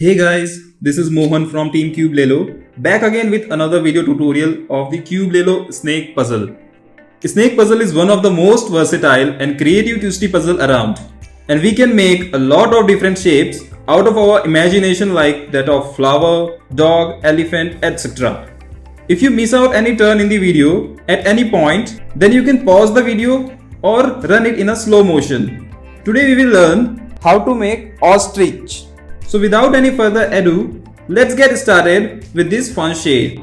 Hey guys, this is Mohan from Team Cubelelo, back again with another video tutorial of the Cubelelo snake puzzle. Snake puzzle is one of the most versatile and creative twisty puzzle around, and we can make a lot of different shapes out of our imagination, like that of flower, dog, elephant, etc. If you miss out any turn in the video at any point, then you can pause the video or run it in a slow motion. Today we will learn how to make ostrich. So without any further ado, let's get started with this fun shape.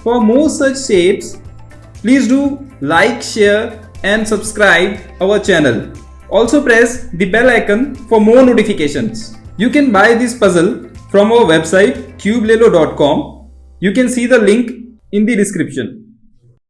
For more such shapes, please do like, share and subscribe our channel. Also press the bell icon for more notifications. You can buy this puzzle from our website cubelelo.com. You can see the link in the description.